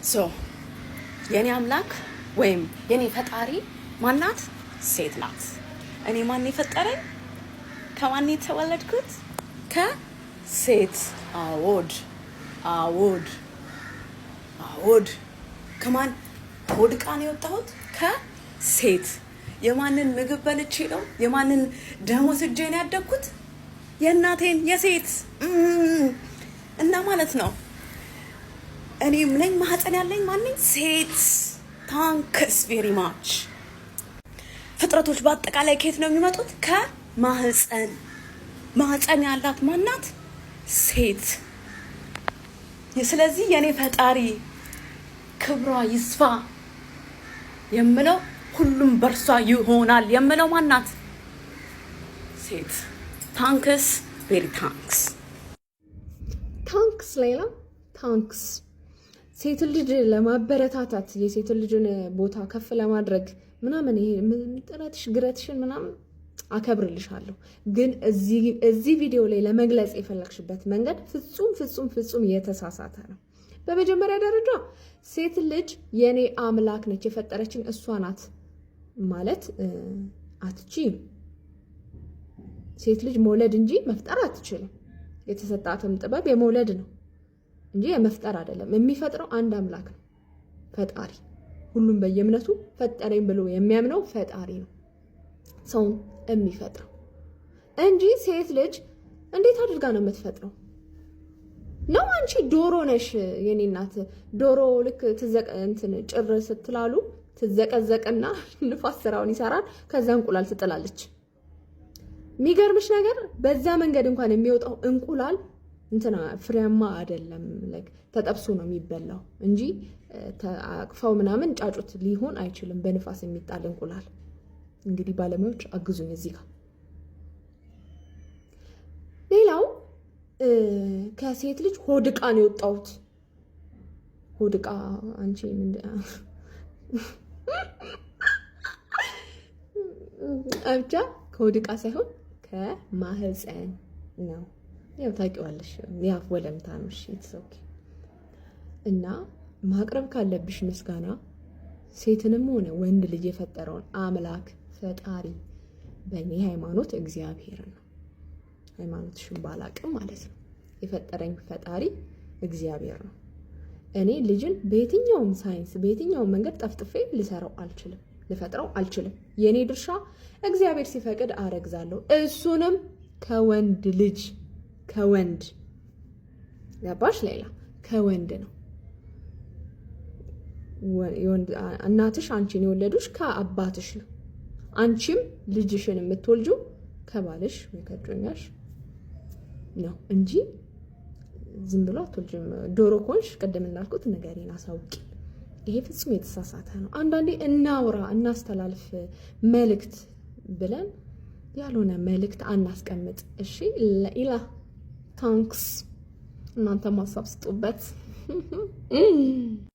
ሶ የኔ አምላክ ወይም የኔ ፈጣሪ ማናት? ሴት ናት። እኔ ማን የፈጠረኝ? ከማን የተወለድኩት? ከሴት። አዎድ ከማን ሆድ ዕቃ ነው የወጣሁት? ከሴት። የማንን ምግብ በልቼ ነው? የማንን ደም ወስጄ ነው ያደግኩት? የእናቴን የሴት እና ማለት ነው። እኔም ነኝ ማህፀን ያለኝ ማንኝ? ሴት። ታንክስ ቬሪ ማች። ፍጥረቶች በአጠቃላይ ከየት ነው የሚመጡት? ከማህፀን። ማህፀን ያላት ማናት? ሴት። ስለዚህ የኔ ፈጣሪ ክብሯ ይስፋ የምለው ሁሉም በርሷ ይሆናል የምለው ማናት? ሴት። ታንክስ ቬሪ ታንክስ። ታንክስ ሌላ ታንክስ። ሴት ልጅ ለማበረታታት የሴት ልጅን ቦታ ከፍ ለማድረግ ምናምን ይሄ ጥረትሽ ግረትሽን ምናምን አከብርልሻለሁ። ግን እዚህ ቪዲዮ ላይ ለመግለጽ የፈለግሽበት መንገድ ፍጹም የተሳሳተ ነው። በመጀመሪያ ደረጃ ሴት ልጅ የኔ አምላክ ነች የፈጠረችኝ እሷ ናት ማለት አትችይም። ሴት ልጅ መውለድ እንጂ መፍጠር አትችልም። የተሰጣትም ጥበብ የመውለድ ነው እንጂ የመፍጠር አይደለም። የሚፈጥረው አንድ አምላክ ነው፣ ፈጣሪ። ሁሉም በየእምነቱ ፈጠረኝ ብሎ የሚያምነው ፈጣሪ ነው ሰውን የሚፈጥረው እንጂ ሴት ልጅ እንዴት አድርጋ ነው የምትፈጥረው? ነው አንቺ ዶሮ ነሽ የኔ እናት። ዶሮ ልክ ጭር ስትላሉ ትዘቀዘቅና ንፋስ ስራውን ይሰራል። ከዛ እንቁላል ትጥላለች። የሚገርምሽ ነገር በዛ መንገድ እንኳን የሚወጣው እንቁላል ፍሬያማ አይደለም። ተጠብሶ ነው የሚበላው እንጂ አቅፋው ምናምን ጫጩት ሊሆን አይችልም በንፋስ የሚጣል እንቁላል። እንግዲህ ባለሙያዎች አግዙኝ እዚህ ጋር። ሌላው ከሴት ልጅ ሆድ ዕቃ ነው የወጣሁት። ሆድ ዕቃ አንቺ ብቻ ከሆድ ዕቃ ሳይሆን ከማህፀን ነው። ያው ታውቂዋለሽ፣ ያፍ ወለምታ ነው። እሺ ኦኬ። እና ማቅረብ ካለብሽ ምስጋና ሴትንም ሆነ ወንድ ልጅ የፈጠረውን አምላክ ፈጣሪ በእኔ ሃይማኖት እግዚአብሔር ነው። ሃይማኖትሽን ባላቅም ማለት ነው። የፈጠረኝ ፈጣሪ እግዚአብሔር ነው። እኔ ልጅን በየትኛውም ሳይንስ በየትኛውም መንገድ ጠፍጥፌ ልፈጥረው አልችልም። የኔ ድርሻ እግዚአብሔር ሲፈቅድ አረግዛለሁ። እሱንም ከወንድ ልጅ ገባሽ? ሌላ ከወንድ ነው። እናትሽ አንቺን የወለዱሽ ከአባትሽ ነው። አንቺም ልጅሽን የምትወልጂው ከባልሽ ወይ ከጮኛሽ ነው እንጂ ዝም ብሎ አትወልጂም። ዶሮ ኮንሽ ቅድም እንዳልኩት ነገሬን አሳውቂ። ይሄ ፍጹም የተሳሳተ ነው። አንዳንዴ እናውራ እናስተላልፍ መልእክት ብለን ያልሆነ መልእክት አናስቀምጥ። እሺ ለኢላ ታንክስ። እናንተ ማሳብ ስጡበት።